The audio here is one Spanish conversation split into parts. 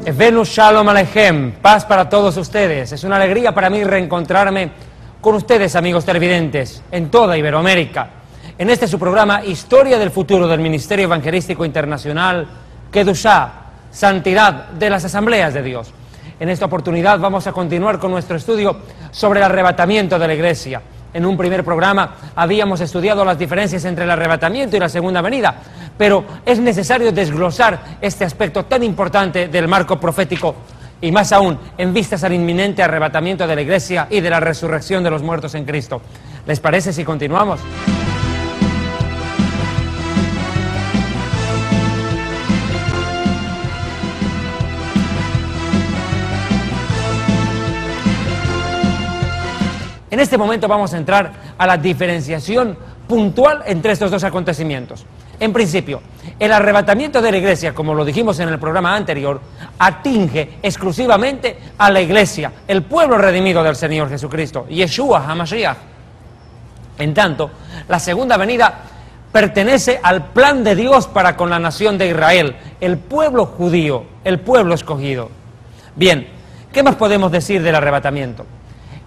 Venus Shalom Aleichem, paz para todos ustedes. Es una alegría para mí reencontrarme con ustedes, amigos televidentes, en toda Iberoamérica, en este su programa Historia del Futuro del Ministerio Evangelístico Internacional, Kedushá, Santidad de las Asambleas de Dios. En esta oportunidad vamos a continuar con nuestro estudio sobre el arrebatamiento de la Iglesia. En un primer programa habíamos estudiado las diferencias entre el arrebatamiento y la segunda venida, pero es necesario desglosar este aspecto tan importante del marco profético y más aún en vistas al inminente arrebatamiento de la Iglesia y de la resurrección de los muertos en Cristo. ¿Les parece si continuamos? En este momento vamos a entrar a la diferenciación puntual entre estos dos acontecimientos. En principio, el arrebatamiento de la Iglesia, como lo dijimos en el programa anterior, atinge exclusivamente a la Iglesia, el pueblo redimido del Señor Jesucristo, Yeshua HaMashiach. En tanto, la segunda venida pertenece al plan de Dios para con la nación de Israel, el pueblo judío, el pueblo escogido. Bien, ¿qué más podemos decir del arrebatamiento?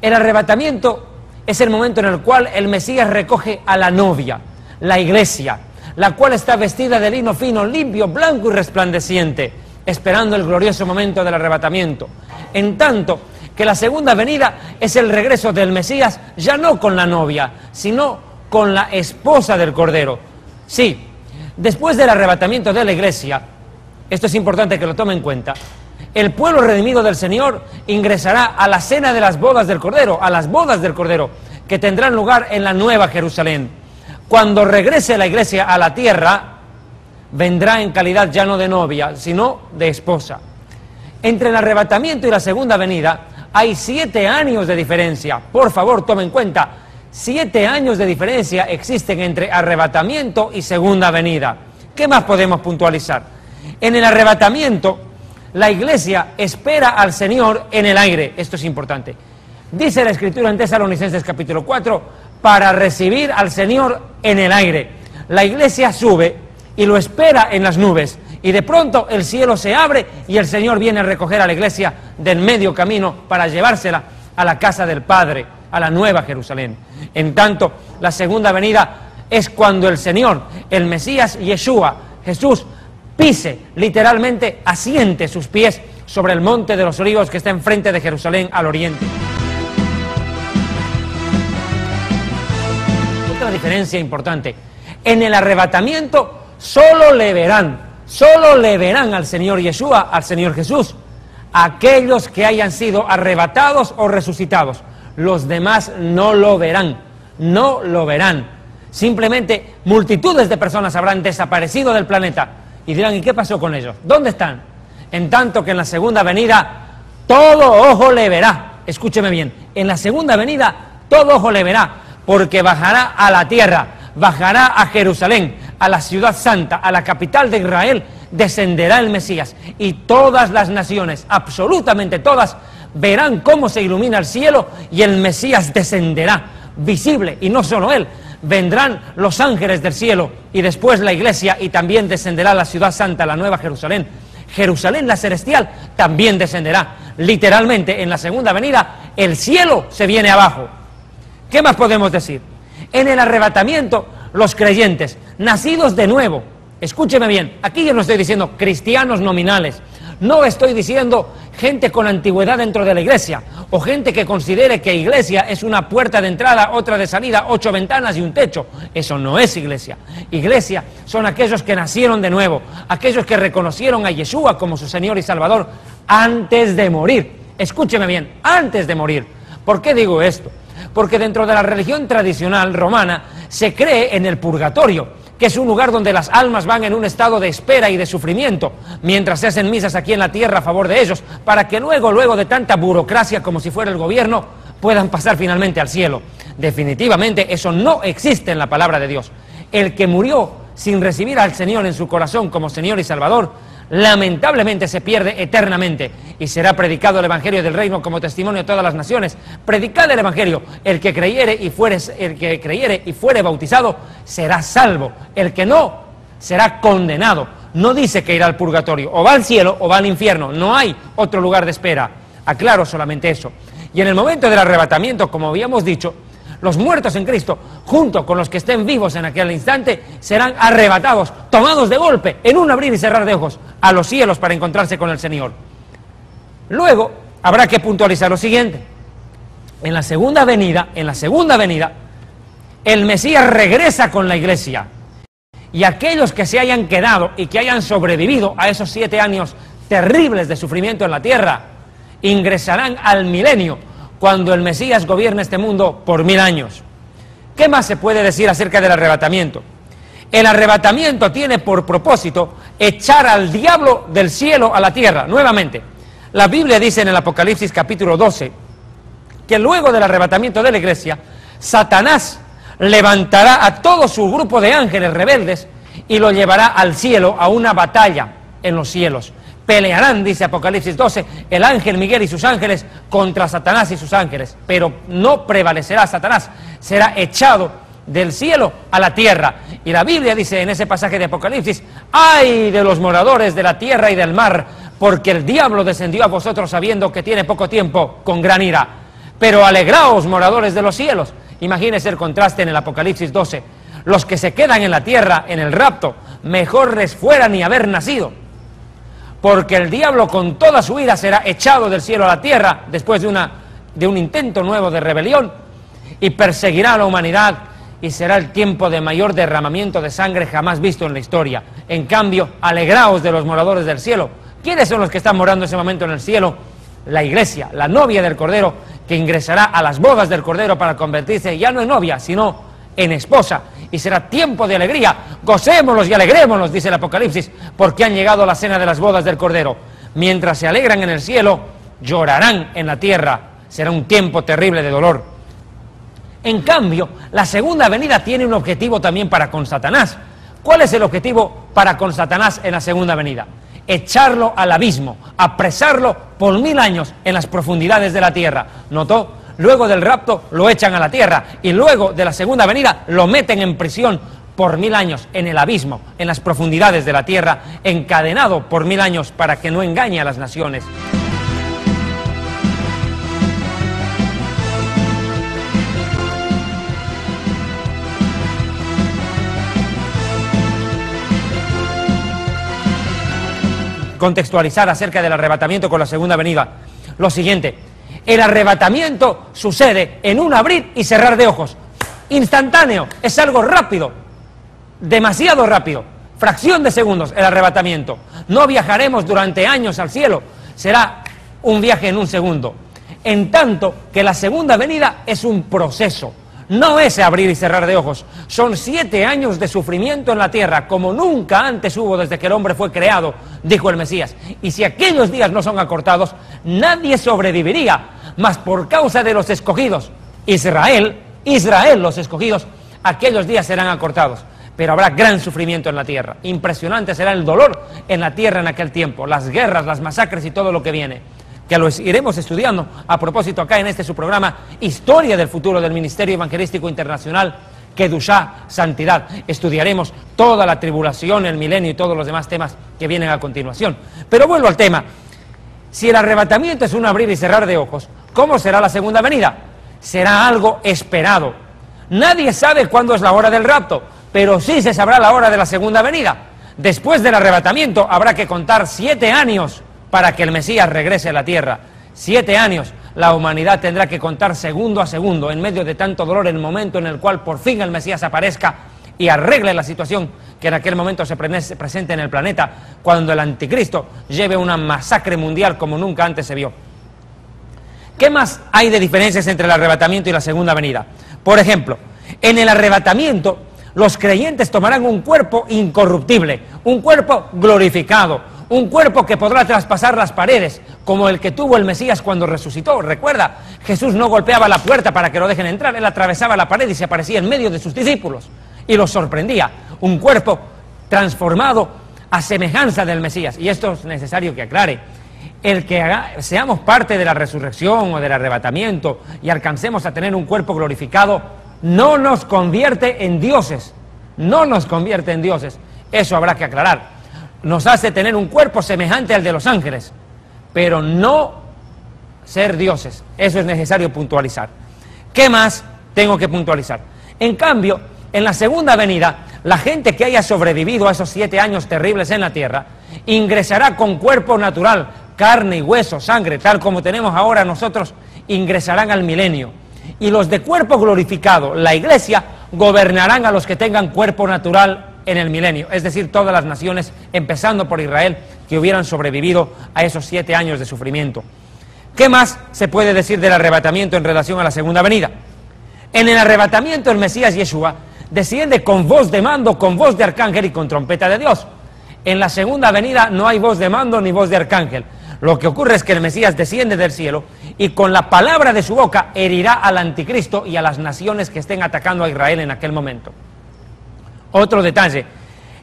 El arrebatamiento es el momento en el cual el Mesías recoge a la novia, la Iglesia, la cual está vestida de lino fino, limpio, blanco y resplandeciente, esperando el glorioso momento del arrebatamiento. En tanto que la segunda venida es el regreso del Mesías, ya no con la novia, sino con la esposa del Cordero. Sí, después del arrebatamiento de la Iglesia, esto es importante que lo tomen en cuenta, el pueblo redimido del Señor ingresará a la cena de las bodas del Cordero, a las bodas del Cordero, que tendrán lugar en la Nueva Jerusalén. Cuando regrese la Iglesia a la tierra, vendrá en calidad ya no de novia, sino de esposa. Entre el arrebatamiento y la segunda venida hay 7 años de diferencia. Por favor, tomen en cuenta, 7 años de diferencia existen entre arrebatamiento y segunda venida. ¿Qué más podemos puntualizar? En el arrebatamiento, la Iglesia espera al Señor en el aire. Esto es importante. Dice la Escritura en Tesalonicenses capítulo 4, para recibir al Señor en el aire. La Iglesia sube y lo espera en las nubes. Y de pronto el cielo se abre y el Señor viene a recoger a la Iglesia del medio camino para llevársela a la casa del Padre, a la Nueva Jerusalén. En tanto, la segunda venida es cuando el Señor, el Mesías Yeshua, Jesús, pise, literalmente asiente sus pies sobre el monte de los Olivos que está enfrente de Jerusalén al oriente. Otra diferencia importante, en el arrebatamiento solo le verán al Señor Yeshua, al Señor Jesús, aquellos que hayan sido arrebatados o resucitados. Los demás no lo verán, no lo verán. Simplemente multitudes de personas habrán desaparecido del planeta. Y dirán, ¿y qué pasó con ellos? ¿Dónde están? En tanto que en la segunda venida, todo ojo le verá. Escúcheme bien, en la segunda venida, todo ojo le verá, porque bajará a la tierra, bajará a Jerusalén, a la ciudad santa, a la capital de Israel, descenderá el Mesías. Y todas las naciones, absolutamente todas, verán cómo se ilumina el cielo y el Mesías descenderá, visible, y no solo él. Vendrán los ángeles del cielo y después la Iglesia y también descenderá la ciudad santa, la Nueva Jerusalén. Jerusalén, la celestial, también descenderá. Literalmente, en la segunda venida, el cielo se viene abajo. ¿Qué más podemos decir? En el arrebatamiento, los creyentes, nacidos de nuevo, escúcheme bien, aquí yo no estoy diciendo cristianos nominales, no estoy diciendo gente con antigüedad dentro de la Iglesia, o gente que considere que Iglesia es una puerta de entrada, otra de salida, 8 ventanas y un techo. Eso no es Iglesia. Iglesia son aquellos que nacieron de nuevo, aquellos que reconocieron a Yeshua como su Señor y Salvador antes de morir. Escúcheme bien, antes de morir. ¿Por qué digo esto? Porque dentro de la religión tradicional romana se cree en el purgatorio, que es un lugar donde las almas van en un estado de espera y de sufrimiento, mientras se hacen misas aquí en la tierra a favor de ellos, para que luego de tanta burocracia como si fuera el gobierno, puedan pasar finalmente al cielo. Definitivamente eso no existe en la palabra de Dios. El que murió sin recibir al Señor en su corazón como Señor y Salvador, lamentablemente se pierde eternamente y será predicado el Evangelio del Reino como testimonio a todas las naciones. Predicad el Evangelio. El que creyere y fuere bautizado será salvo. El que no será condenado. no dice que irá al purgatorio, o va al cielo o va al infierno, no hay otro lugar de espera. Aclaro solamente eso. Y en el momento del arrebatamiento, como habíamos dicho, los muertos en Cristo, junto con los que estén vivos en aquel instante, serán arrebatados, tomados de golpe, en un abrir y cerrar de ojos, a los cielos para encontrarse con el Señor. Luego, habrá que puntualizar lo siguiente. En la segunda venida, el Mesías regresa con la iglesia. Y aquellos que se hayan quedado y que hayan sobrevivido a esos 7 años terribles de sufrimiento en la tierra, ingresarán al milenio, cuando el Mesías gobierne este mundo por 1000 años. ¿Qué más se puede decir acerca del arrebatamiento? El arrebatamiento tiene por propósito echar al diablo del cielo a la tierra, nuevamente. La Biblia dice en el Apocalipsis capítulo 12, que luego del arrebatamiento de la iglesia, Satanás levantará a todo su grupo de ángeles rebeldes y lo llevará al cielo a una batalla en los cielos. Pelearán, dice Apocalipsis 12, el ángel Miguel y sus ángeles contra Satanás y sus ángeles, pero no prevalecerá Satanás, será echado del cielo a la tierra. Y la Biblia dice en ese pasaje de Apocalipsis: ¡ay de los moradores de la tierra y del mar! Porque el diablo descendió a vosotros sabiendo que tiene poco tiempo, con gran ira. Pero alegraos, moradores de los cielos. Imagínense el contraste en el Apocalipsis 12. Los que se quedan en la tierra, en el rapto, mejor les fuera ni haber nacido. Porque el diablo con toda su ira será echado del cielo a la tierra después de un intento nuevo de rebelión, y perseguirá a la humanidad, y será el tiempo de mayor derramamiento de sangre jamás visto en la historia. En cambio, alegraos de los moradores del cielo. ¿Quiénes son los que están morando en ese momento en el cielo? La iglesia, la novia del Cordero, que ingresará a las bodas del Cordero para convertirse ya no en novia, sino en esposa. Y será tiempo de alegría. Gocémonos y alegrémonos, dice el Apocalipsis, porque han llegado a la cena de las bodas del Cordero. Mientras se alegran en el cielo, llorarán en la tierra. Será un tiempo terrible de dolor. En cambio, la segunda venida tiene un objetivo también para con Satanás. ¿Cuál es el objetivo para con Satanás en la segunda venida? Echarlo al abismo, apresarlo por 1000 años en las profundidades de la tierra. ¿Notó? Luego del rapto lo echan a la tierra, y luego de la segunda venida lo meten en prisión por 1000 años en el abismo, en las profundidades de la tierra, encadenado por 1000 años para que no engañe a las naciones. Contextualizar acerca del arrebatamiento con la segunda venida. Lo siguiente: el arrebatamiento sucede en un abrir y cerrar de ojos, instantáneo, es algo rápido, demasiado rápido, fracción de segundos el arrebatamiento. No viajaremos durante años al cielo, será un viaje en un segundo. En tanto que la segunda venida es un proceso, no es abrir y cerrar de ojos. Son 7 años de sufrimiento en la tierra, como nunca antes hubo desde que el hombre fue creado, dijo el Mesías. Y si aquellos días no son acortados, nadie sobreviviría, mas por causa de los escogidos, Israel, los escogidos, aquellos días serán acortados. Pero habrá gran sufrimiento en la tierra. Impresionante será el dolor en la tierra en aquel tiempo, las guerras, las masacres y todo lo que viene, que lo iremos estudiando a propósito acá en su programa Historia del Futuro del Ministerio Evangelístico Internacional, Kedushá, Santidad. Estudiaremos toda la tribulación, el milenio y todos los demás temas que vienen a continuación. Pero vuelvo al tema. Si el arrebatamiento es un abrir y cerrar de ojos, ¿cómo será la segunda venida? Será algo esperado. Nadie sabe cuándo es la hora del rapto, pero sí se sabrá la hora de la segunda venida. Después del arrebatamiento habrá que contar 7 años para que el Mesías regrese a la tierra. 7 años. La humanidad tendrá que contar segundo a segundo, en medio de tanto dolor, el momento en el cual por fin el Mesías aparezca y arregle la situación que en aquel momento se presente en el planeta, cuando el anticristo lleve una masacre mundial como nunca antes se vio. ¿Qué más hay de diferencias entre el arrebatamiento y la segunda venida? Por ejemplo, en el arrebatamiento los creyentes tomarán un cuerpo incorruptible, un cuerpo glorificado, un cuerpo que podrá traspasar las paredes, como el que tuvo el Mesías cuando resucitó. Recuerda, Jesús no golpeaba la puerta para que lo dejen entrar, él atravesaba la pared y se aparecía en medio de sus discípulos y los sorprendía. Un cuerpo transformado a semejanza del Mesías. Y esto es necesario que aclare: el que seamos parte de la resurrección o del arrebatamiento y alcancemos a tener un cuerpo glorificado no nos convierte en dioses, no nos convierte en dioses. Eso habrá que aclarar. nos hace tener un cuerpo semejante al de los ángeles, pero no ser dioses. Eso es necesario puntualizar. ¿Qué más tengo que puntualizar? En cambio, en la segunda venida, la gente que haya sobrevivido a esos 7 años terribles en la tierra, ingresará con cuerpo natural, carne y hueso, sangre, tal como tenemos ahora nosotros, ingresarán al milenio. Y los de cuerpo glorificado, la iglesia, gobernarán a los que tengan cuerpo natural en el milenio, es decir, todas las naciones, empezando por Israel, que hubieran sobrevivido a esos 7 años de sufrimiento. ¿Qué más se puede decir del arrebatamiento en relación a la segunda venida? En el arrebatamiento el Mesías Yeshua desciende con voz de mando, con voz de arcángel y con trompeta de Dios. En la segunda venida no hay voz de mando ni voz de arcángel. Lo que ocurre es que el Mesías desciende del cielo y con la palabra de su boca herirá al anticristo y a las naciones que estén atacando a Israel en aquel momento. Otro detalle: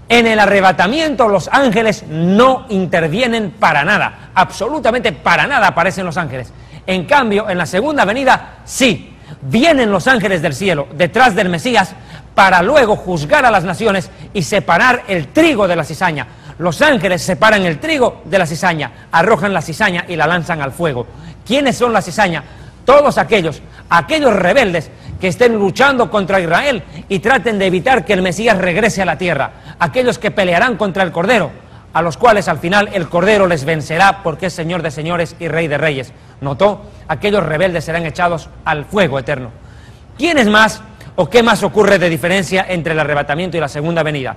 en el arrebatamiento los ángeles no intervienen para nada, absolutamente para nada aparecen los ángeles. En cambio, en la segunda venida sí, vienen los ángeles del cielo detrás del Mesías para luego juzgar a las naciones y separar el trigo de la cizaña. Los ángeles separan el trigo de la cizaña, arrojan la cizaña y la lanzan al fuego. ¿Quiénes son la cizaña? Todos aquellos rebeldes que estén luchando contra Israel y traten de evitar que el Mesías regrese a la tierra. Aquellos que pelearán contra el Cordero, a los cuales al final el Cordero les vencerá porque es Señor de señores y Rey de reyes. ¿Notó? Aquellos rebeldes serán echados al fuego eterno. ¿Quiénes más o qué más ocurre de diferencia entre el arrebatamiento y la segunda venida?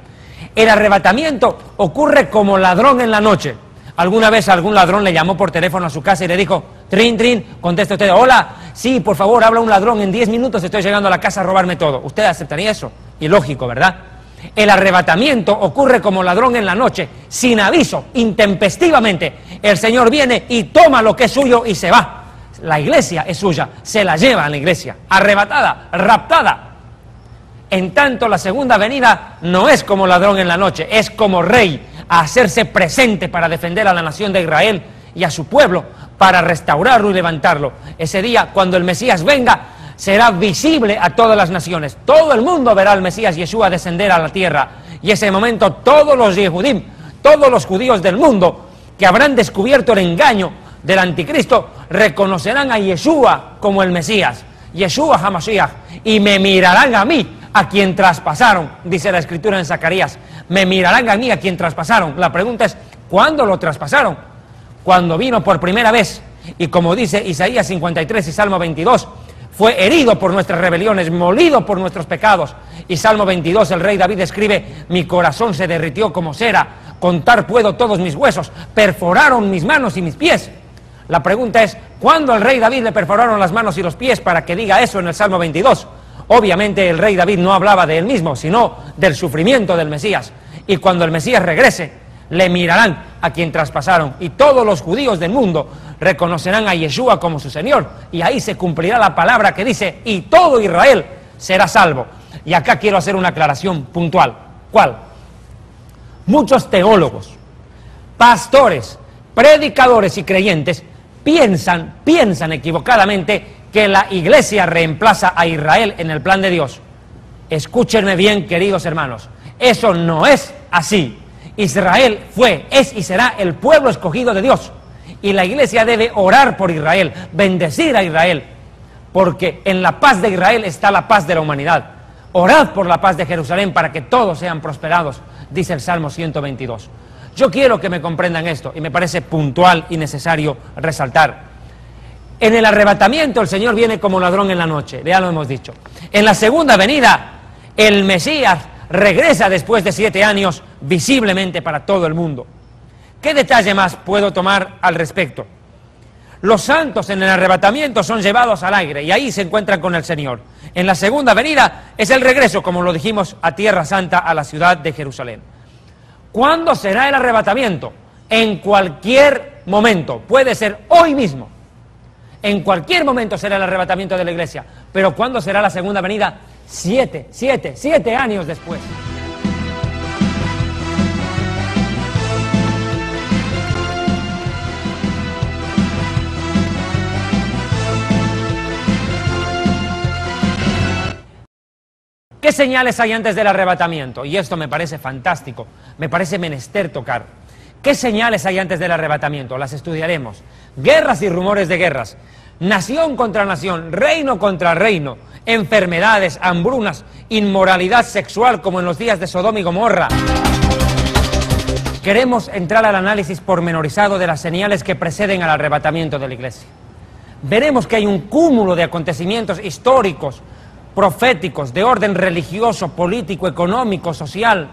El arrebatamiento ocurre como ladrón en la noche. ¿Alguna vez algún ladrón le llamó por teléfono a su casa y le dijo: trin, trin, conteste usted, hola, sí, por favor, habla un ladrón, en 10 minutos estoy llegando a la casa a robarme todo? ¿Usted aceptaría eso? Ilógico, ¿verdad? El arrebatamiento ocurre como ladrón en la noche, sin aviso, intempestivamente. El Señor viene y toma lo que es suyo y se va. La iglesia es suya, se la lleva a la iglesia, arrebatada, raptada. En tanto, la segunda venida no es como ladrón en la noche, es como rey, a hacerse presente para defender a la nación de Israel y a su pueblo, para restaurarlo y levantarlo. Ese día, cuando el Mesías venga, será visible a todas las naciones. Todo el mundo verá al Mesías Yeshua descender a la tierra. Y ese momento todos los Yehudim, todos los judíos del mundo que habrán descubierto el engaño del anticristo, reconocerán a Yeshua como el Mesías, Yeshua HaMashiach, y me mirarán a mí, a quien traspasaron, dice la escritura en Zacarías. Me mirarán a mí, a quien traspasaron. La pregunta es, ¿cuándo lo traspasaron? Cuando vino por primera vez, y como dice Isaías 53 y Salmo 22, fue herido por nuestras rebeliones, molido por nuestros pecados. Y Salmo 22, el rey David escribe: mi corazón se derritió como cera, contar puedo todos mis huesos, perforaron mis manos y mis pies. La pregunta es, ¿cuándo al rey David le perforaron las manos y los pies para que diga eso en el Salmo 22? Obviamente el rey David no hablaba de él mismo, sino del sufrimiento del Mesías. Y cuando el Mesías regrese, le mirarán a quien traspasaron, y todos los judíos del mundo reconocerán a Yeshua como su Señor, y ahí se cumplirá la palabra que dice: y todo Israel será salvo. Y acá quiero hacer una aclaración puntual. ¿Cuál? Muchos teólogos, pastores, predicadores y creyentes piensan equivocadamente que la iglesia reemplaza a Israel en el plan de Dios. Escúchenme bien, queridos hermanos, eso no es así. Israel fue, es y será el pueblo escogido de Dios, y la iglesia debe orar por Israel, bendecir a Israel, porque en la paz de Israel está la paz de la humanidad. Orad por la paz de Jerusalén para que todos sean prosperados, dice el Salmo 122. Yo quiero que me comprendan esto, y me parece puntual y necesario resaltar. En el arrebatamiento el Señor viene como ladrón en la noche, ya lo hemos dicho. En la segunda venida, el Mesías regresa después de 7 años visiblemente para todo el mundo. ¿Qué detalle más puedo tomar al respecto? Los santos en el arrebatamiento son llevados al aire y ahí se encuentran con el Señor. En la segunda venida es el regreso, como lo dijimos, a Tierra Santa, a la ciudad de Jerusalén. ¿Cuándo será el arrebatamiento? En cualquier momento, puede ser hoy mismo. En cualquier momento será el arrebatamiento de la iglesia. Pero ¿cuándo será la segunda venida? 7 años después. ¿Qué señales hay antes del arrebatamiento? Y esto me parece fantástico, me parece menester tocar. ¿Qué señales hay antes del arrebatamiento? Las estudiaremos. Guerras y rumores de guerras, nación contra nación, reino contra reino, enfermedades, hambrunas, inmoralidad sexual como en los días de Sodoma y Gomorra. Queremos entrar al análisis pormenorizado de las señales que preceden al arrebatamiento de la iglesia. Veremos que hay un cúmulo de acontecimientos históricos, proféticos, de orden religioso, político, económico, social,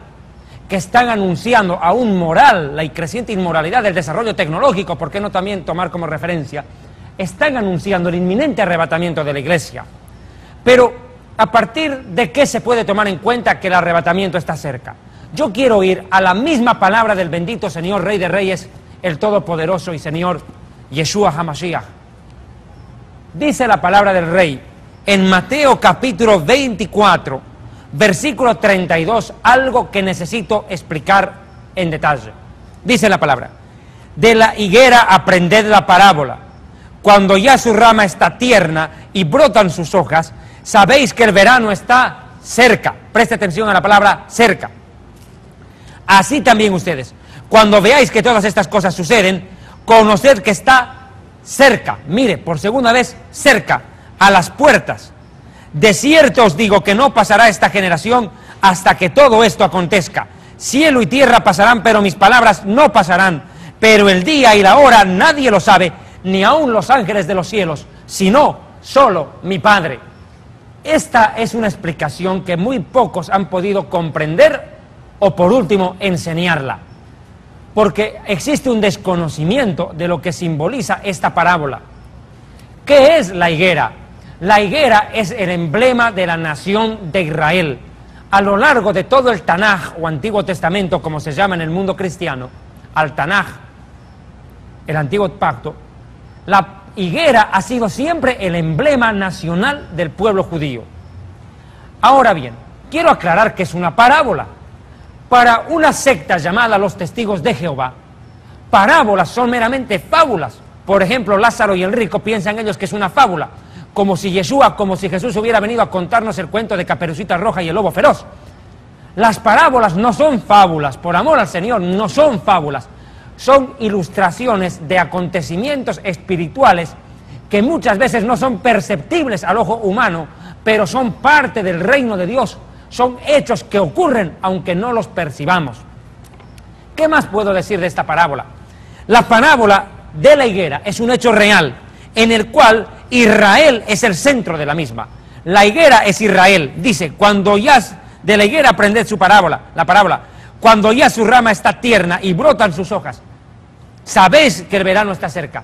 que están anunciando aún moral, la creciente inmoralidad del desarrollo tecnológico, ¿por qué no también tomar como referencia? Están anunciando el inminente arrebatamiento de la iglesia. Pero, ¿a partir de qué se puede tomar en cuenta que el arrebatamiento está cerca? Yo quiero ir a la misma palabra del bendito Señor, Rey de Reyes, el Todopoderoso y Señor Yeshua HaMashiach. Dice la palabra del Rey en Mateo capítulo 24, versículo 32, algo que necesito explicar en detalle. Dice la palabra: de la higuera aprended la parábola. Cuando ya su rama está tierna y brotan sus hojas, sabéis que el verano está cerca. Preste atención a la palabra cerca. Así también ustedes, cuando veáis que todas estas cosas suceden, conoced que está cerca, mire, por segunda vez, cerca, a las puertas. De cierto os digo que no pasará esta generación hasta que todo esto acontezca. Cielo y tierra pasarán, pero mis palabras no pasarán. Pero el día y la hora nadie lo sabe, ni aun los ángeles de los cielos, sino solo mi Padre. Esta es una explicación que muy pocos han podido comprender o, por último, enseñarla. Porque existe un desconocimiento de lo que simboliza esta parábola. ¿Qué es la higuera? La higuera es el emblema de la nación de Israel. A lo largo de todo el Tanaj, o Antiguo Testamento, como se llama en el mundo cristiano, al Tanaj, el Antiguo Pacto, la higuera ha sido siempre el emblema nacional del pueblo judío. Ahora bien, quiero aclarar que es una parábola. Para una secta llamada los Testigos de Jehová, parábolas son meramente fábulas. Por ejemplo, Lázaro y el rico piensan ellos que es una fábula, como si Jesús hubiera venido a contarnos el cuento de Caperucita Roja y el lobo feroz. Las parábolas no son fábulas, por amor al Señor, no son fábulas. Son ilustraciones de acontecimientos espirituales que muchas veces no son perceptibles al ojo humano, pero son parte del reino de Dios. Son hechos que ocurren aunque no los percibamos. ¿Qué más puedo decir de esta parábola? La parábola de la higuera es un hecho real, en el cual Israel es el centro de la misma. La higuera es Israel. Dice, cuando ya de la higuera aprended su parábola, la parábola, cuando ya su rama está tierna y brotan sus hojas, sabéis que el verano está cerca.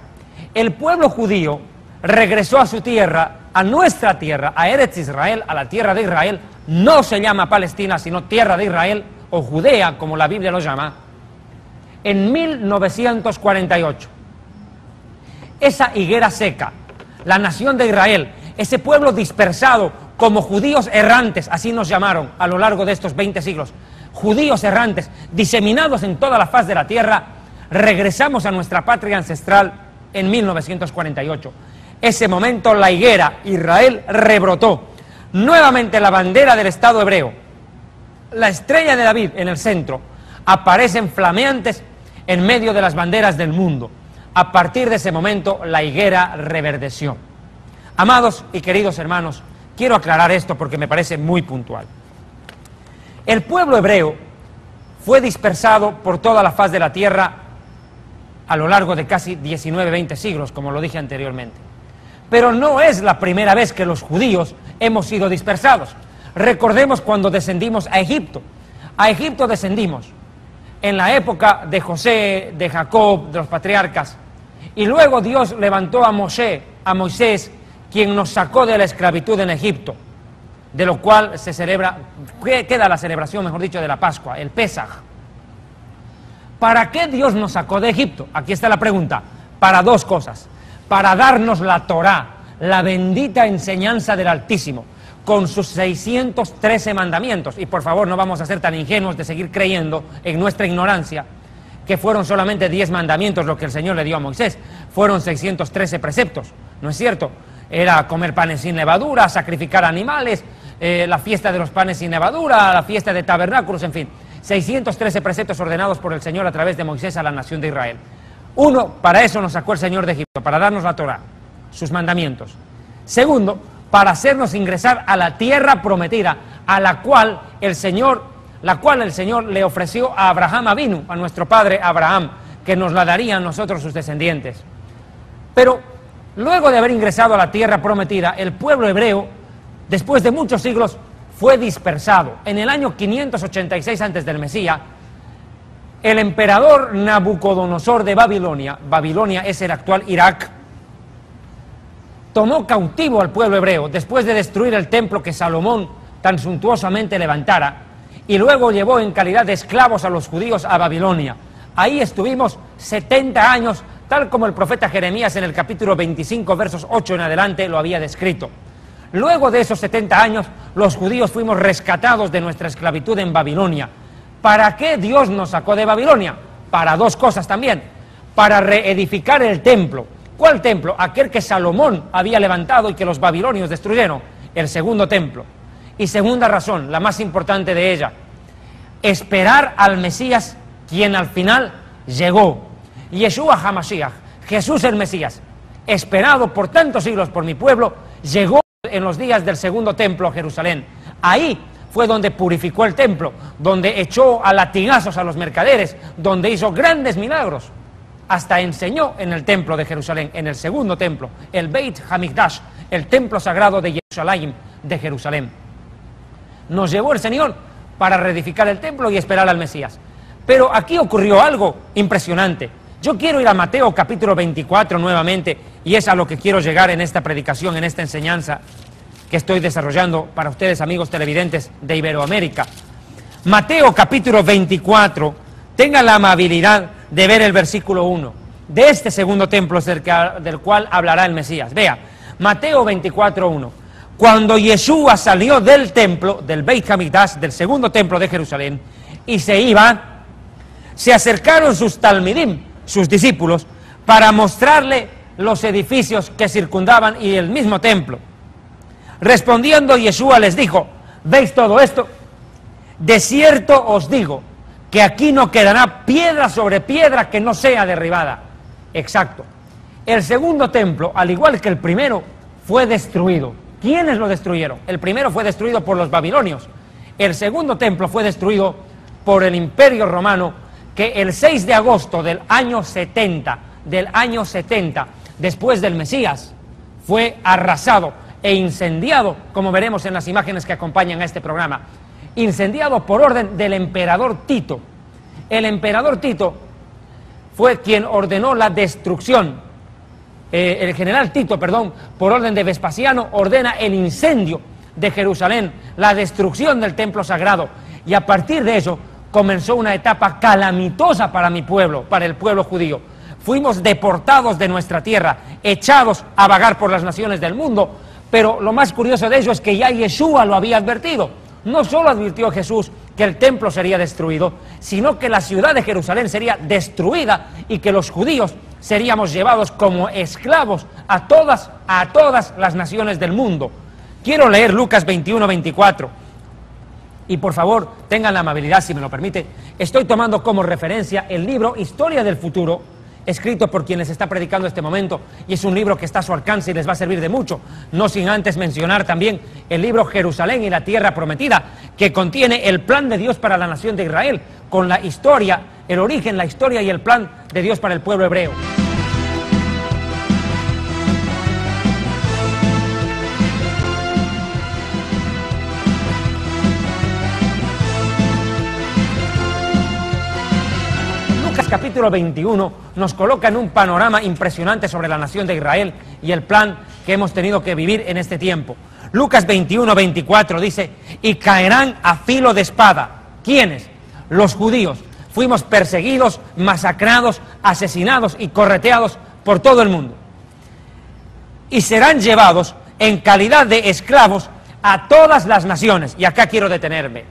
El pueblo judío regresó a su tierra, a nuestra tierra, a Eretz Israel, a la tierra de Israel. No se llama Palestina, sino tierra de Israel, o Judea, como la Biblia lo llama, en 1948. Esa higuera seca, la nación de Israel, ese pueblo dispersado como judíos errantes, así nos llamaron a lo largo de estos 20 siglos, judíos errantes, diseminados en toda la faz de la tierra, regresamos a nuestra patria ancestral en 1948. Ese momento la higuera, Israel, rebrotó. Nuevamente la bandera del Estado hebreo, la estrella de David en el centro, aparecen flameantes en medio de las banderas del mundo. A partir de ese momento la higuera reverdeció. Amados y queridos hermanos, quiero aclarar esto porque me parece muy puntual. El pueblo hebreo fue dispersado por toda la faz de la tierra a lo largo de casi 19-20 siglos, como lo dije anteriormente. Pero no es la primera vez que los judíos hemos sido dispersados. Recordemos cuando descendimos a Egipto. A Egipto descendimos en la época de José, de Jacob, de los patriarcas. Y luego Dios levantó a Moisés, quien nos sacó de la esclavitud en Egipto, de lo cual se celebra, queda la celebración, mejor dicho, de la Pascua, el Pesaj. ¿Para qué Dios nos sacó de Egipto? Aquí está la pregunta. Para dos cosas. Para darnos la Torá, la bendita enseñanza del Altísimo, con sus 613 mandamientos. Y por favor, no vamos a ser tan ingenuos de seguir creyendo en nuestra ignorancia que fueron solamente 10 mandamientos lo que el Señor le dio a Moisés. Fueron 613 preceptos, ¿no es cierto? Era comer panes sin levadura, sacrificar animales, la fiesta de los panes sin levadura, la fiesta de tabernáculos, en fin, 613 preceptos ordenados por el Señor a través de Moisés a la nación de Israel. Uno, para eso nos sacó el Señor de Egipto, para darnos la Torá, sus mandamientos. Segundo, para hacernos ingresar a la tierra prometida, a la cual el Señor le ofreció a Abraham Avinu, a nuestro padre Abraham, que nos la daría a nosotros sus descendientes. Pero luego de haber ingresado a la tierra prometida, el pueblo hebreo, después de muchos siglos, fue dispersado. En el año 586 antes del Mesías, el emperador Nabucodonosor de Babilonia, Babilonia es el actual Irak, tomó cautivo al pueblo hebreo después de destruir el templo que Salomón tan suntuosamente levantara, y luego llevó en calidad de esclavos a los judíos a Babilonia. Ahí estuvimos 70 años, tal como el profeta Jeremías en el capítulo 25, versos 8 en adelante lo había descrito. Luego de esos 70 años, los judíos fuimos rescatados de nuestra esclavitud en Babilonia. ¿Para qué Dios nos sacó de Babilonia? Para dos cosas también. Para reedificar el templo. ¿Cuál templo? Aquel que Salomón había levantado y que los babilonios destruyeron. El segundo templo. Y segunda razón, la más importante de ella, esperar al Mesías, quien al final llegó. Yeshua HaMashiach, Jesús el Mesías, esperado por tantos siglos por mi pueblo, llegó en los días del segundo templo a Jerusalén. Ahí fue donde purificó el templo, donde echó a latigazos a los mercaderes, donde hizo grandes milagros. Hasta enseñó en el templo de Jerusalén, en el segundo templo, el Beit HaMikdash, el templo sagrado de Jerusalén, de Jerusalén. Nos llevó el Señor para reedificar el templo y esperar al Mesías. Pero aquí ocurrió algo impresionante. Yo quiero ir a Mateo capítulo 24 nuevamente, y es a lo que quiero llegar en esta predicación, en esta enseñanza que estoy desarrollando para ustedes, amigos televidentes de Iberoamérica. Mateo capítulo 24, tengan la amabilidad de ver el versículo 1. De este segundo templo del cual hablará el Mesías. Vea, Mateo 24, 1. Cuando Yeshua salió del templo, del Beit HaMikdash, del segundo templo de Jerusalén, y se iba, se acercaron sus talmidim, sus discípulos, para mostrarle los edificios que circundaban y el mismo templo. Respondiendo Yeshua les dijo: ¿veis todo esto? De cierto os digo que aquí no quedará piedra sobre piedra que no sea derribada. Exacto. El segundo templo, al igual que el primero, fue destruido. ¿Quiénes lo destruyeron? El primero fue destruido por los babilonios. El segundo templo fue destruido por el Imperio Romano, que el 6 de agosto del año 70, después del Mesías, fue arrasado e incendiado, como veremos en las imágenes que acompañan a este programa, incendiado por orden del emperador Tito. El emperador Tito fue quien ordenó la destrucción. El general Tito, por orden de Vespasiano, ordena el incendio de Jerusalén, la destrucción del templo sagrado, y a partir de eso comenzó una etapa calamitosa para mi pueblo, para el pueblo judío. Fuimos deportados de nuestra tierra, echados a vagar por las naciones del mundo, pero lo más curioso de ello es que ya Yeshua lo había advertido. No solo advirtió Jesús que el templo sería destruido, sino que la ciudad de Jerusalén sería destruida y que los judíos seríamos llevados como esclavos a todas las naciones del mundo. Quiero leer Lucas 21, 24. Y por favor, tengan la amabilidad, si me lo permite. Estoy tomando como referencia el libro Historia del Futuro, escrito por quien les está predicando este momento, y es un libro que está a su alcance y les va a servir de mucho, no sin antes mencionar también el libro Jerusalén y la Tierra Prometida, que contiene el plan de Dios para la nación de Israel, con la historia, el origen, la historia y el plan de Dios para el pueblo hebreo. Capítulo 21 nos coloca en un panorama impresionante sobre la nación de Israel y el plan que hemos tenido que vivir en este tiempo. Lucas 21, 24 dice: y caerán a filo de espada. ¿Quiénes? Los judíos. Fuimos perseguidos, masacrados, asesinados y correteados por todo el mundo. Y serán llevados en calidad de esclavos a todas las naciones. Y acá quiero detenerme.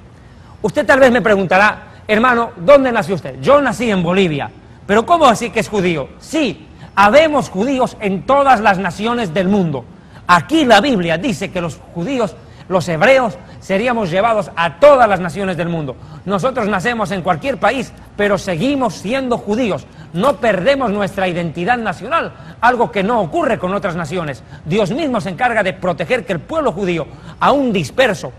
Usted tal vez me preguntará: hermano, ¿dónde nació usted? Yo nací en Bolivia. ¿Pero cómo así que es judío? Sí, habemos judíos en todas las naciones del mundo. Aquí la Biblia dice que los judíos los hebreos seríamos llevados a todas las naciones del mundo. Nosotros nacemos en cualquier país, pero seguimos siendo judíos. No perdemos nuestra identidad nacional, algo que no ocurre con otras naciones. Dios mismo se encarga de proteger que el pueblo judío, aún disperso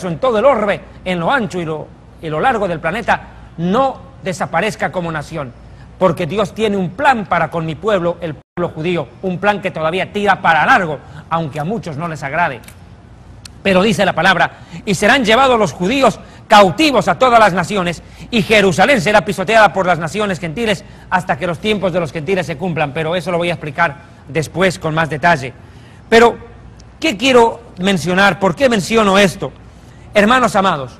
en todo el orbe, en lo ancho y lo largo del planeta, no desaparezca como nación. Porque Dios tiene un plan para con mi pueblo, el pueblo judío, un plan que todavía tira para largo, aunque a muchos no les agrade. Pero dice la palabra, y serán llevados los judíos cautivos a todas las naciones, y Jerusalén será pisoteada por las naciones gentiles hasta que los tiempos de los gentiles se cumplan. Pero eso lo voy a explicar después con más detalle. Pero, ¿qué quiero mencionar? ¿Por qué menciono esto? Hermanos amados,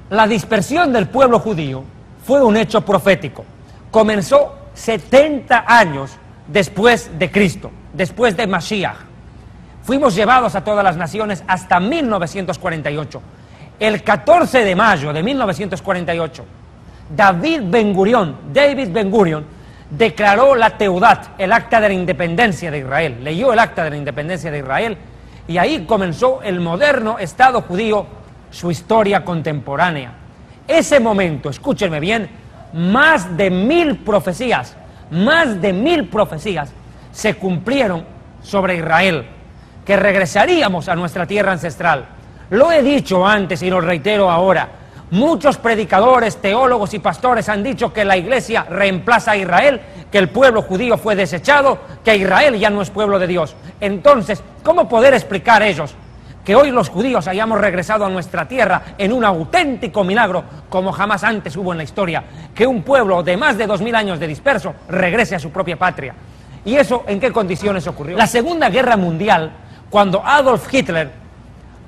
la dispersión del pueblo judío fue un hecho profético. Comenzó 70 años después de Cristo, después de Mashiach. Fuimos llevados a todas las naciones hasta 1948. El 14 de mayo de 1948, David Ben Gurion declaró la Teudat, el acta de la independencia de Israel. Leyó el acta de la independencia de Israel y ahí comenzó el moderno Estado judío, su historia contemporánea. Ese momento, escúchenme bien, más de 1000 profecías se cumplieron sobre Israel, que regresaríamos a nuestra tierra ancestral. Lo he dicho antes y lo reitero ahora. Muchos predicadores, teólogos y pastores han dicho que la iglesia reemplaza a Israel, que el pueblo judío fue desechado, que Israel ya no es pueblo de Dios. Entonces, ¿cómo poder explicar ellos que hoy los judíos hayamos regresado a nuestra tierra en un auténtico milagro, como jamás antes hubo en la historia, que un pueblo de más de 2000 años de disperso regrese a su propia patria? ¿Y eso en qué condiciones ocurrió? La Segunda Guerra Mundial, cuando Adolf Hitler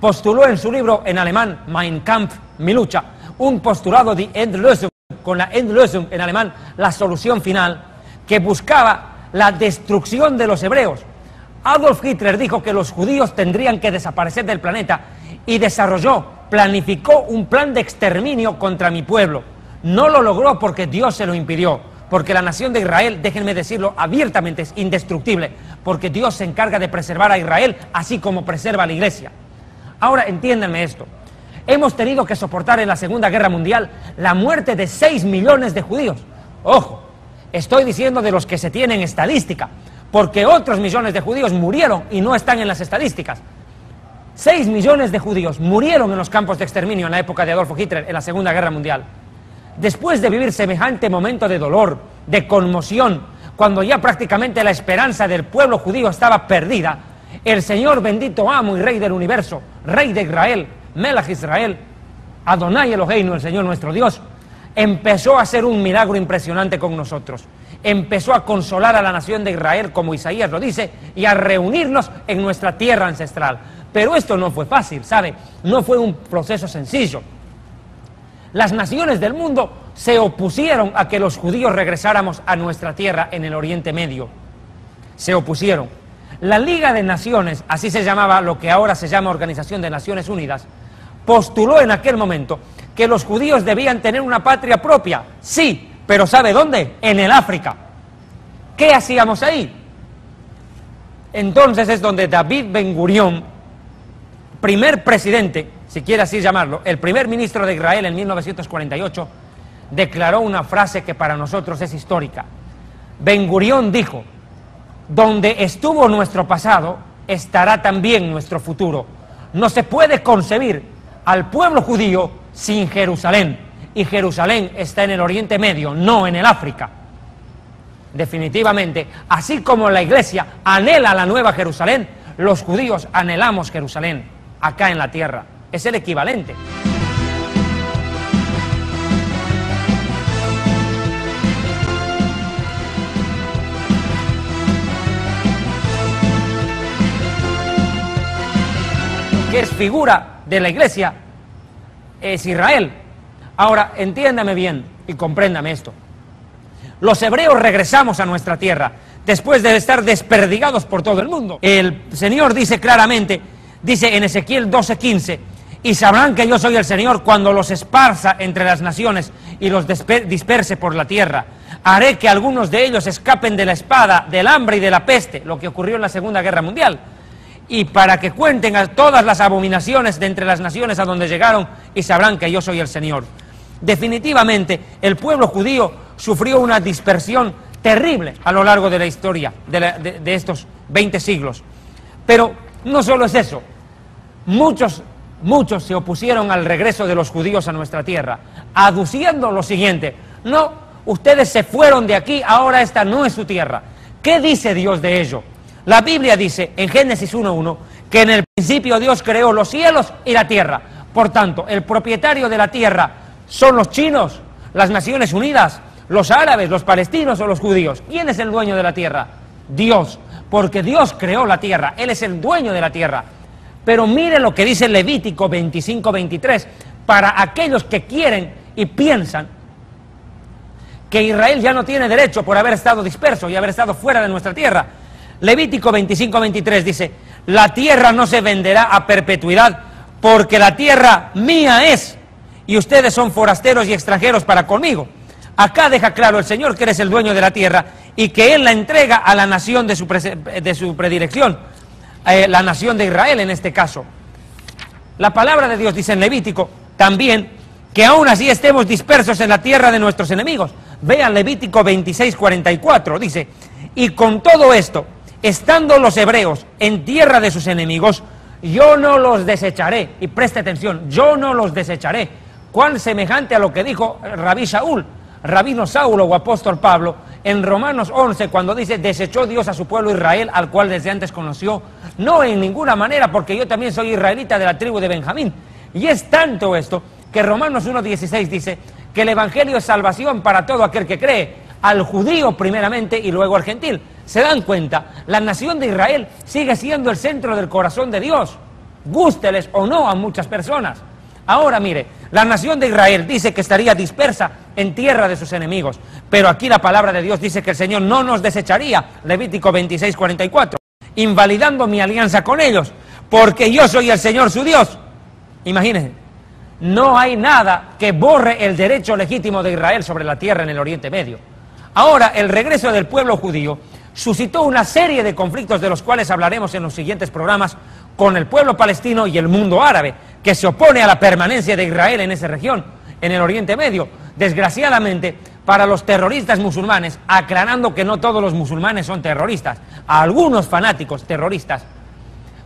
postuló en su libro en alemán, Mein Kampf, mi lucha, un postulado de Endlösung, con la Endlösung en alemán, la solución final, que buscaba la destrucción de los hebreos. Adolf Hitler dijo que los judíos tendrían que desaparecer del planeta y planificó un plan de exterminio contra mi pueblo. No lo logró porque Dios se lo impidió, porque la nación de Israel, déjenme decirlo abiertamente, es indestructible, porque Dios se encarga de preservar a Israel, así como preserva a la iglesia. Ahora, entiéndanme esto. Hemos tenido que soportar en la Segunda Guerra Mundial la muerte de 6 millones de judíos. Ojo, estoy diciendo de los que se tienen estadística, porque otros millones de judíos murieron y no están en las estadísticas. 6 millones de judíos murieron en los campos de exterminio en la época de Adolf Hitler, en la Segunda Guerra Mundial. Después de vivir semejante momento de dolor, de conmoción, cuando ya prácticamente la esperanza del pueblo judío estaba perdida, el Señor bendito amo y Rey del universo, Rey de Israel, Melech Israel, Adonai Eloheinu, el Señor nuestro Dios, empezó a hacer un milagro impresionante con nosotros. Empezó a consolar a la nación de Israel, como Isaías lo dice, y a reunirnos en nuestra tierra ancestral. Pero esto no fue fácil, ¿sabe? No fue un proceso sencillo. Las naciones del mundo se opusieron a que los judíos regresáramos a nuestra tierra en el Oriente Medio. Se opusieron. La Liga de Naciones, así se llamaba lo que ahora se llama Organización de Naciones Unidas, postuló en aquel momento que los judíos debían tener una patria propia. Sí, pero ¿sabe dónde? En el África. ¿Qué hacíamos ahí? Entonces es donde David Ben Gurion, primer presidente, si quiere así llamarlo, el primer ministro de Israel en 1948, declaró una frase que para nosotros es histórica. Ben Gurion dijo: donde estuvo nuestro pasado, estará también nuestro futuro. No se puede concebir al pueblo judío sin Jerusalén. Y Jerusalén está en el Oriente Medio, no en el África. Definitivamente, así como la iglesia anhela la nueva Jerusalén, los judíos anhelamos Jerusalén, acá en la tierra. Es el equivalente. Que es figura de la iglesia, es Israel. Ahora, entiéndame bien y compréndame esto. Los hebreos regresamos a nuestra tierra después de estar desperdigados por todo el mundo. El Señor dice claramente, dice en Ezequiel 12:15, y sabrán que yo soy el Señor cuando los esparza entre las naciones y los disperse por la tierra. Haré que algunos de ellos escapen de la espada, del hambre y de la peste, lo que ocurrió en la Segunda Guerra Mundial. y para que cuenten a todas las abominaciones de entre las naciones a donde llegaron y sabrán que yo soy el Señor. Definitivamente, el pueblo judío sufrió una dispersión terrible a lo largo de la historia de estos 20 siglos. Pero no solo es eso, muchos se opusieron al regreso de los judíos a nuestra tierra, aduciendo lo siguiente: no, ustedes se fueron de aquí, ahora esta no es su tierra. ¿Qué dice Dios de ello? La Biblia dice en Génesis 1:1 que en el principio Dios creó los cielos y la tierra. Por tanto, el propietario de la tierra son los chinos, las Naciones Unidas, los árabes, los palestinos o los judíos. ¿Quién es el dueño de la tierra? Dios, porque Dios creó la tierra, Él es el dueño de la tierra. Pero mire lo que dice Levítico 25:23, para aquellos que quieren y piensan que Israel ya no tiene derecho por haber estado disperso y haber estado fuera de nuestra tierra. Levítico 25:23 dice: la tierra no se venderá a perpetuidad, porque la tierra mía es, y ustedes son forasteros y extranjeros para conmigo. Acá deja claro el Señor que eres el dueño de la tierra y que Él la entrega a la nación de su predilección, la nación de Israel en este caso. La palabra de Dios dice en Levítico también que aún así estemos dispersos en la tierra de nuestros enemigos. Vean Levítico 26:44, dice: y con todo esto, estando los hebreos en tierra de sus enemigos, yo no los desecharé. Y preste atención, yo no los desecharé. Cuán semejante a lo que dijo Rabino Saulo o apóstol Pablo en Romanos 11, cuando dice: desechó Dios a su pueblo Israel, al cual desde antes conoció. No, en ninguna manera, porque yo también soy israelita de la tribu de Benjamín. Y es tanto esto que Romanos 1:16 dice que el evangelio es salvación para todo aquel que cree, al judío primeramente y luego al gentil. ¿Se dan cuenta? La nación de Israel sigue siendo el centro del corazón de Dios, gústeles o no a muchas personas. Ahora mire, la nación de Israel dice que estaría dispersa en tierra de sus enemigos, pero aquí la palabra de Dios dice que el Señor no nos desecharía, Levítico 26:44, invalidando mi alianza con ellos, porque yo soy el Señor su Dios. Imagínense, no hay nada que borre el derecho legítimo de Israel sobre la tierra en el Oriente Medio. Ahora, el regreso del pueblo judío suscitó una serie de conflictos de los cuales hablaremos en los siguientes programas con el pueblo palestino y el mundo árabe, que se opone a la permanencia de Israel en esa región, en el Oriente Medio, desgraciadamente para los terroristas musulmanes, aclarando que no todos los musulmanes son terroristas. Algunos fanáticos terroristas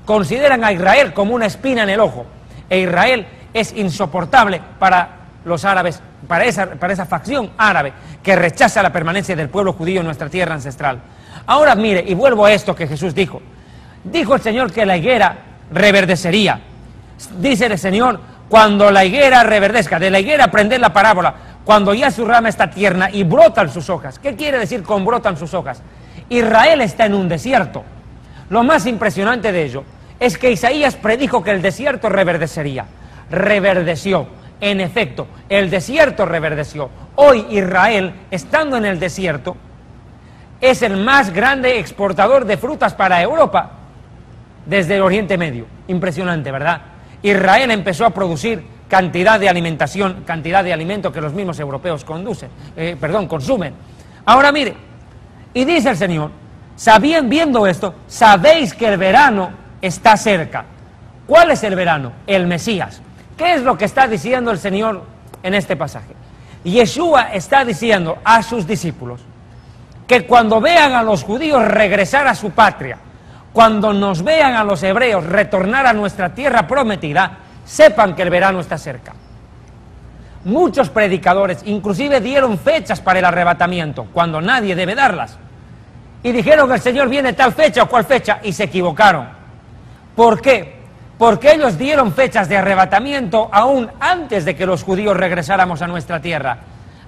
consideran a Israel como una espina en el ojo, e Israel es insoportable para los árabes, para esa facción árabe que rechaza la permanencia del pueblo judío en nuestra tierra ancestral. Ahora mire, y vuelvo a esto que Jesús dijo. Dijo el Señor que la higuera reverdecería. Dice el Señor, cuando la higuera reverdezca, de la higuera aprended la parábola, cuando ya su rama está tierna y brotan sus hojas. ¿Qué quiere decir con brotan sus hojas? Israel está en un desierto. Lo más impresionante de ello es que Isaías predijo que el desierto reverdecería. Reverdeció. En efecto, el desierto reverdeció. Hoy Israel, estando en el desierto, es el más grande exportador de frutas para Europa desde el Oriente Medio. Impresionante, ¿verdad? Israel empezó a producir cantidad de alimentación, cantidad de alimento que los mismos europeos consumen. Ahora mire, y dice el Señor, viendo esto, sabéis que el verano está cerca. ¿Cuál es el verano? El Mesías. ¿Qué es lo que está diciendo el Señor en este pasaje? Yeshua está diciendo a sus discípulos que cuando vean a los judíos regresar a su patria, cuando nos vean a los hebreos retornar a nuestra tierra prometida, sepan que el verano está cerca. Muchos predicadores inclusive dieron fechas para el arrebatamiento, cuando nadie debe darlas. Y dijeron que el Señor viene tal fecha o cual fecha, y se equivocaron. ¿Por qué? Porque ellos dieron fechas de arrebatamiento aún antes de que los judíos regresáramos a nuestra tierra.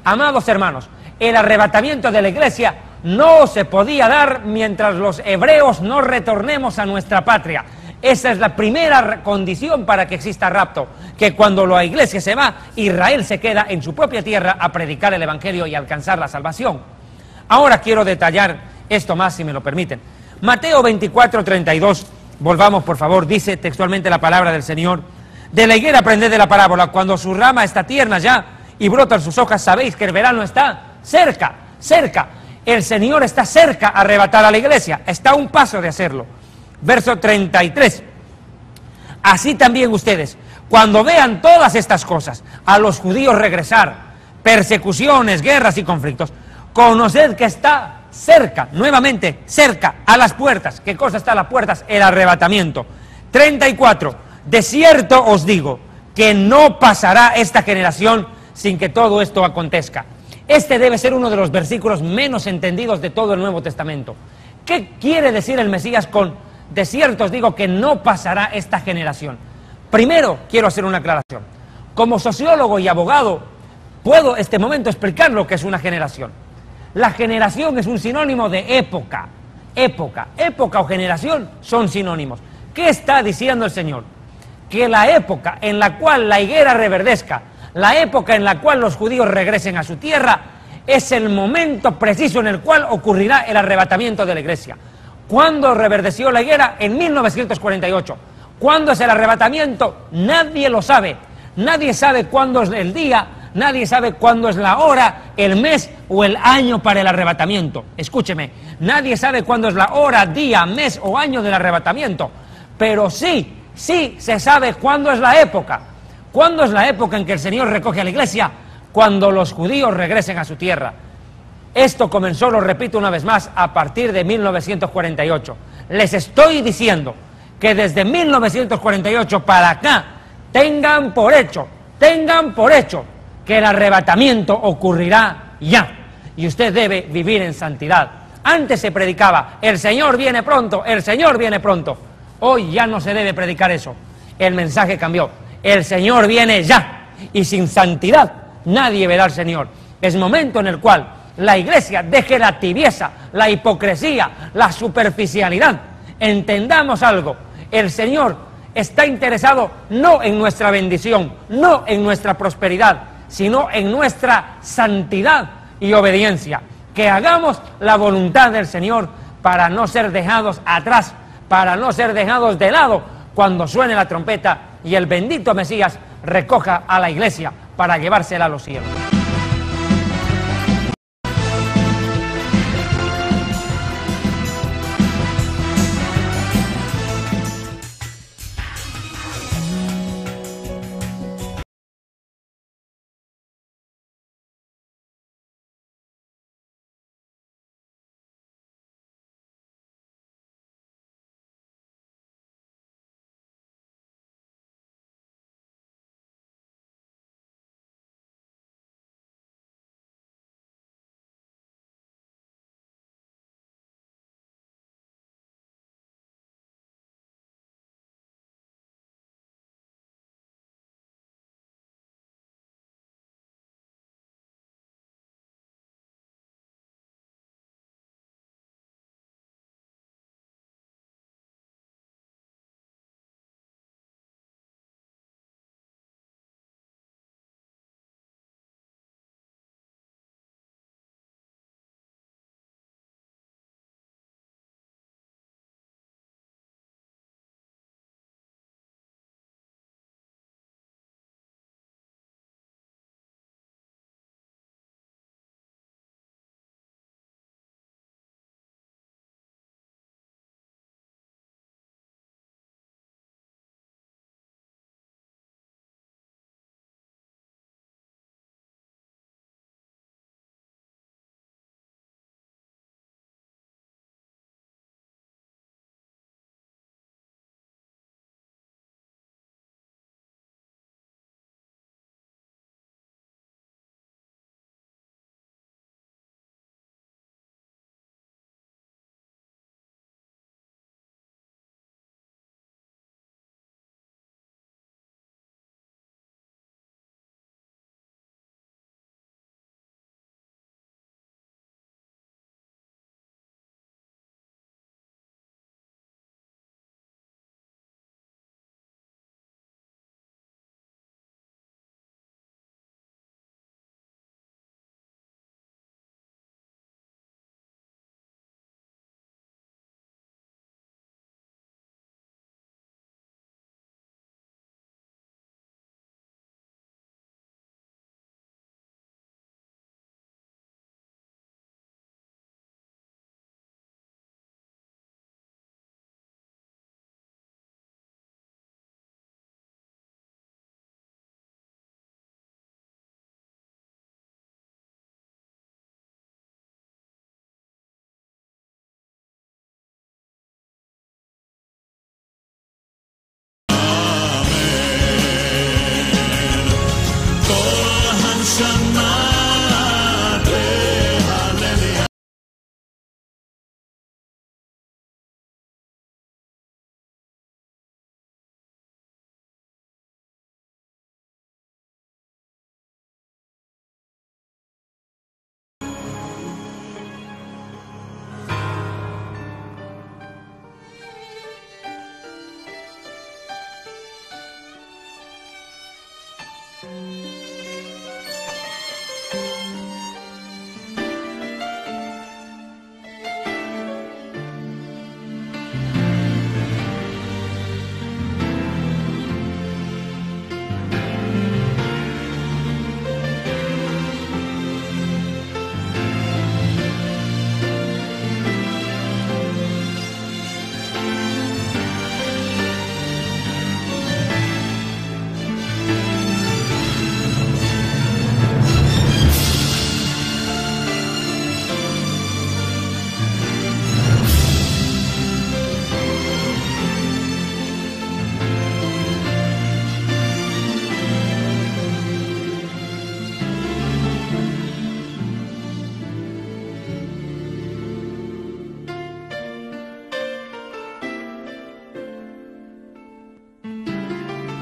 Amados hermanos, el arrebatamiento de la iglesia no se podía dar mientras los hebreos no retornemos a nuestra patria. Esa es la primera condición para que exista rapto, que cuando la iglesia se va, Israel se queda en su propia tierra a predicar el evangelio y alcanzar la salvación. Ahora quiero detallar esto más, si me lo permiten. Mateo 24:32, volvamos por favor, dice textualmente la palabra del Señor: de la higuera aprended de la parábola, cuando su rama está tierna ya y brotan sus hojas, sabéis que el verano está cerca, cerca. El Señor está cerca a arrebatar a la iglesia, está a un paso de hacerlo. verso 33. Así también ustedes, cuando vean todas estas cosas, a los judíos regresar, persecuciones, guerras y conflictos, conoced que está cerca, nuevamente, cerca, a las puertas. ¿Qué cosa está a las puertas? El arrebatamiento. 34. De cierto os digo que no pasará esta generación sin que todo esto acontezca. Este debe ser uno de los versículos menos entendidos de todo el Nuevo Testamento. ¿Qué quiere decir el Mesías con de cierto os digo que no pasará esta generación? Primero, quiero hacer una aclaración. Como sociólogo y abogado, puedo este momento explicar lo que es una generación. La generación es un sinónimo de época. Época o generación son sinónimos. ¿Qué está diciendo el Señor? Que la época en la cual la higuera reverdezca, la época en la cual los judíos regresen a su tierra, es el momento preciso en el cual ocurrirá el arrebatamiento de la iglesia. ¿Cuándo reverdeció la higuera? En 1948. ¿Cuándo es el arrebatamiento? Nadie lo sabe. Nadie sabe cuándo es el día, nadie sabe cuándo es la hora, el mes o el año para el arrebatamiento. Escúcheme, nadie sabe cuándo es la hora, día, mes o año del arrebatamiento. Pero sí se sabe cuándo es la época. ¿Cuándo es la época en que el Señor recoge a la iglesia? Cuando los judíos regresen a su tierra. Esto comenzó, lo repito una vez más, a partir de 1948. Les estoy diciendo que desde 1948 para acá, tengan por hecho que el arrebatamiento ocurrirá ya. Y usted debe vivir en santidad. Antes se predicaba, el Señor viene pronto, el Señor viene pronto. Hoy ya no se debe predicar eso. El mensaje cambió. El Señor viene ya. Y sin santidad nadie verá al Señor. Es momento en el cual la iglesia deje la tibieza, la hipocresía, la superficialidad. Entendamos algo. El Señor está interesado no en nuestra bendición, no en nuestra prosperidad, sino en nuestra santidad y obediencia. Que hagamos la voluntad del Señor para no ser dejados atrás, para no ser dejados de lado cuando suene la trompeta y el bendito Mesías recoja a la iglesia para llevársela a los cielos.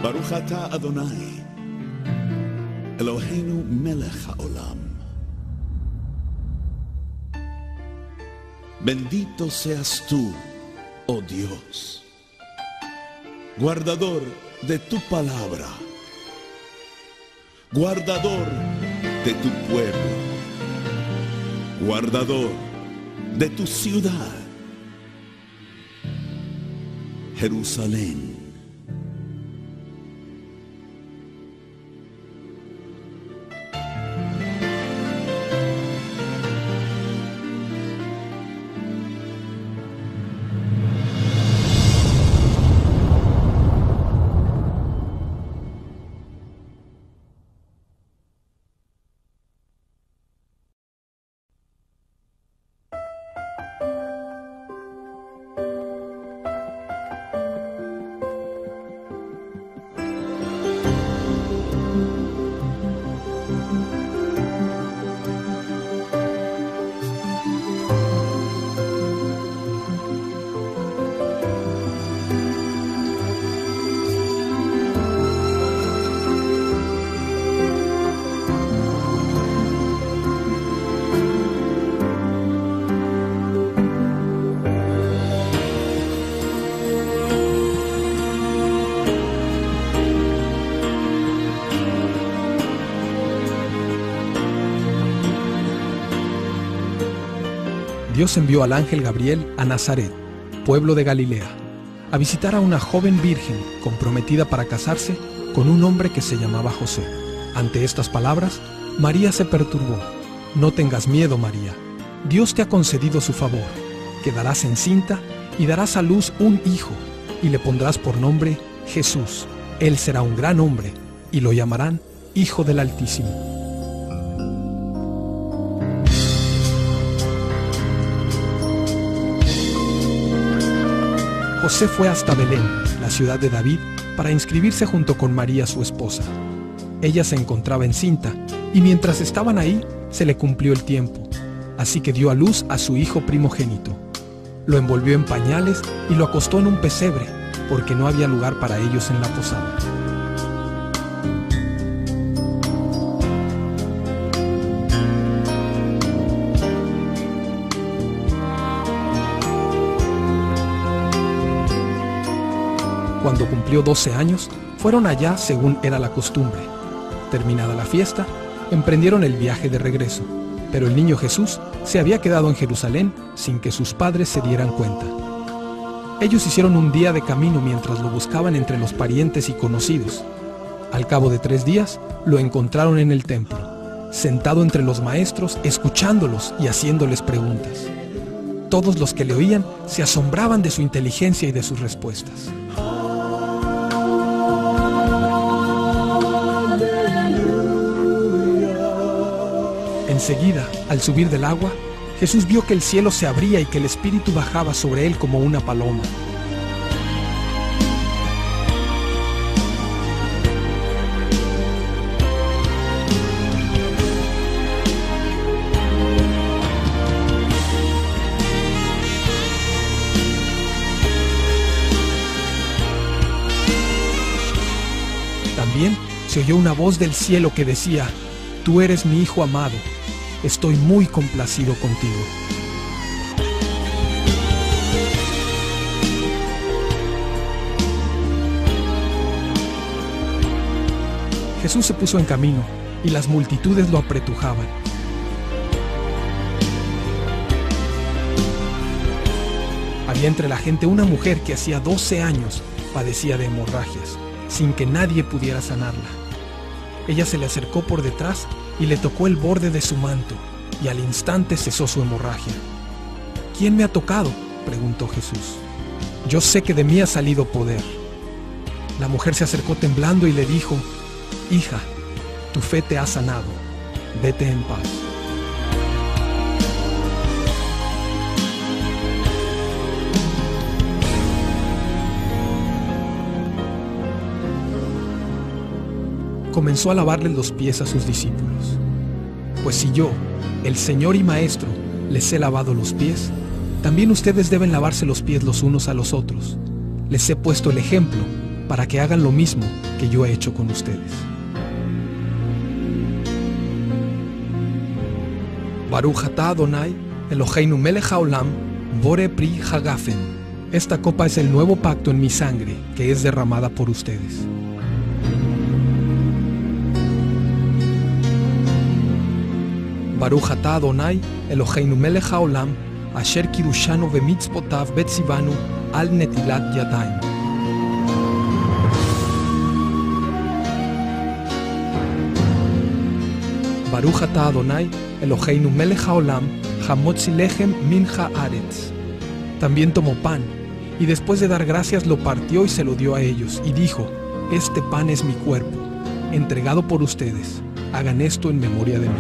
Baruch atah Adonai, Eloheinu melech haolam. Bendito seas tú, oh Dios, guardador de tu palabra, guardador de tu pueblo, guardador de tu ciudad, Jerusalén. Dios envió al ángel Gabriel a Nazaret, pueblo de Galilea, a visitar a una joven virgen comprometida para casarse con un hombre que se llamaba José. Ante estas palabras, María se perturbó. No tengas miedo, María. Dios te ha concedido su favor. Quedarás encinta y darás a luz un hijo, y le pondrás por nombre Jesús. Él será un gran hombre, y lo llamarán Hijo del Altísimo. José fue hasta Belén, la ciudad de David, para inscribirse junto con María, su esposa. Ella se encontraba encinta, y mientras estaban ahí, se le cumplió el tiempo. Así que dio a luz a su hijo primogénito. Lo envolvió en pañales y lo acostó en un pesebre, porque no había lugar para ellos en la posada. Cuando cumplió 12 años, fueron allá según era la costumbre. Terminada la fiesta, emprendieron el viaje de regreso, pero el niño Jesús se había quedado en Jerusalén sin que sus padres se dieran cuenta. Ellos hicieron un día de camino mientras lo buscaban entre los parientes y conocidos. Al cabo de 3 días, lo encontraron en el templo, sentado entre los maestros, escuchándolos y haciéndoles preguntas. Todos los que le oían se asombraban de su inteligencia y de sus respuestas. Enseguida, al subir del agua, Jesús vio que el cielo se abría y que el Espíritu bajaba sobre él como una paloma. También se oyó una voz del cielo que decía: «Tú eres mi Hijo amado, estoy muy complacido contigo». Jesús se puso en camino y las multitudes lo apretujaban. Había entre la gente una mujer que hacía 12 años padecía de hemorragias, sin que nadie pudiera sanarla. Ella se le acercó por detrás y le tocó el borde de su manto, y al instante cesó su hemorragia. «¿Quién me ha tocado?», preguntó Jesús. «Yo sé que de mí ha salido poder». La mujer se acercó temblando y le dijo: «Hija, tu fe te ha sanado, vete en paz». Comenzó a lavarles los pies a sus discípulos. «Pues si yo, el Señor y Maestro, les he lavado los pies, también ustedes deben lavarse los pies los unos a los otros. Les he puesto el ejemplo para que hagan lo mismo que yo he hecho con ustedes. Baruch atah Adonai, Eloheinu melech haolam, bore pri hagafen. Esta copa es el nuevo pacto en mi sangre, que es derramada por ustedes. Baruch atah Adonai, Eloheinu melech haolam, asher kirushanu v'mitzvotav betzivanu al netilat yadayim. Baruch atah Adonai, Eloheinu melech haolam, hamotzi lechem min haaretz. También tomó pan, y después de dar gracias lo partió y se lo dio a ellos, y dijo: este pan es mi cuerpo, entregado por ustedes. Hagan esto en memoria de mí.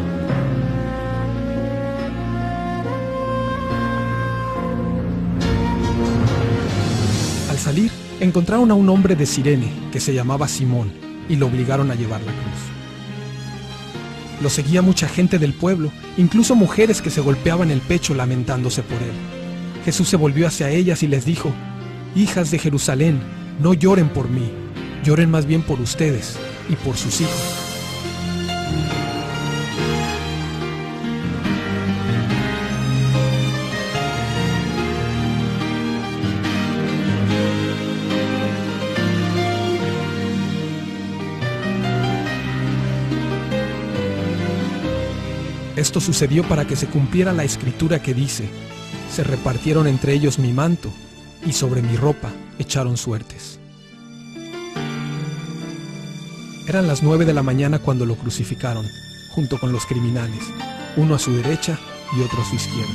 Al salir, encontraron a un hombre de Cirene, que se llamaba Simón, y lo obligaron a llevar la cruz. Lo seguía mucha gente del pueblo, incluso mujeres que se golpeaban el pecho lamentándose por él. Jesús se volvió hacia ellas y les dijo: hijas de Jerusalén, no lloren por mí, lloren más bien por ustedes y por sus hijos. Esto sucedió para que se cumpliera la escritura que dice: se repartieron entre ellos mi manto, y sobre mi ropa echaron suertes. Eran las 9 de la mañana cuando lo crucificaron, junto con los criminales, uno a su derecha y otro a su izquierda.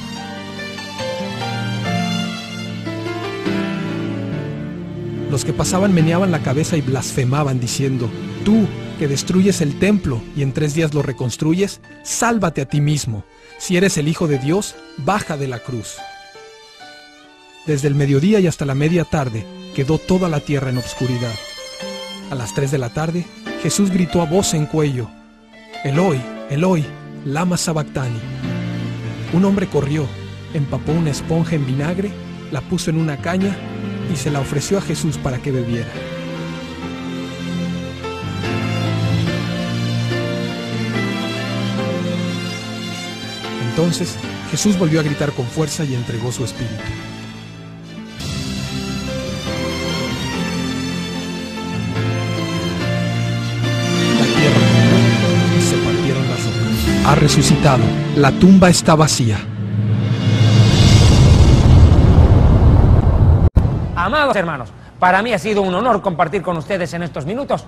Los que pasaban meneaban la cabeza y blasfemaban diciendo: tú, que destruyes el templo y en 3 días lo reconstruyes, sálvate a ti mismo. Si eres el Hijo de Dios, baja de la cruz. Desde el mediodía y hasta la media tarde quedó toda la tierra en obscuridad. A las 3 de la tarde, Jesús gritó a voz en cuello: Eloi, Eloi, lama sabactani. Un hombre corrió, empapó una esponja en vinagre, la puso en una caña y se la ofreció a Jesús para que bebiera. Entonces Jesús volvió a gritar con fuerza y entregó su espíritu. La tierra tembló y se partieron las rocas. Ha resucitado. La tumba está vacía. Amados hermanos, para mí ha sido un honor compartir con ustedes en estos minutos,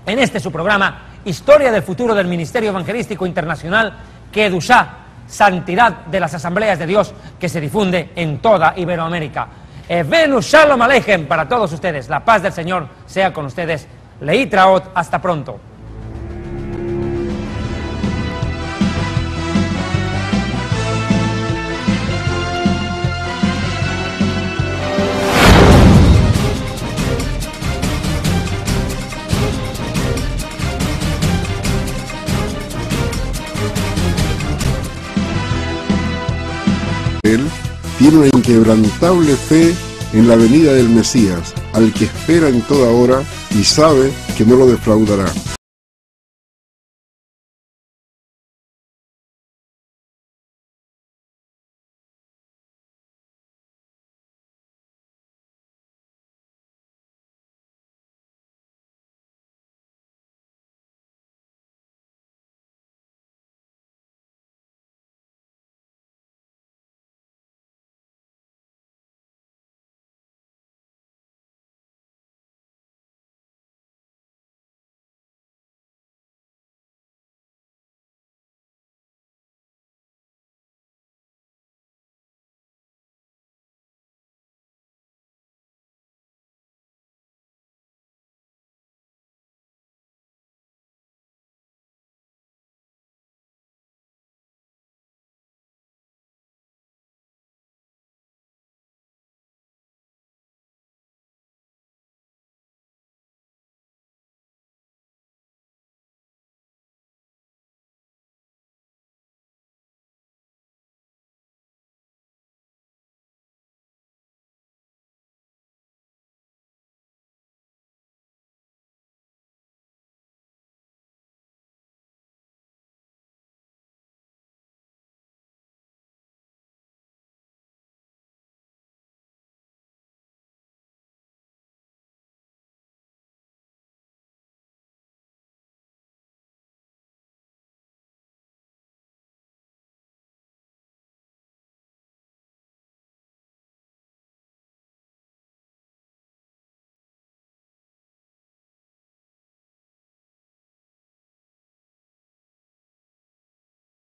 en este su programa, Historia del futuro del Ministerio Evangelístico Internacional, Kedushá, Santidad de las Asambleas de Dios, que se difunde en toda Iberoamérica. Venu Shalom Aleichem para todos ustedes. La paz del Señor sea con ustedes. Leitraot, hasta pronto. Él tiene una inquebrantable fe en la venida del Mesías, al que espera en toda hora y sabe que no lo defraudará.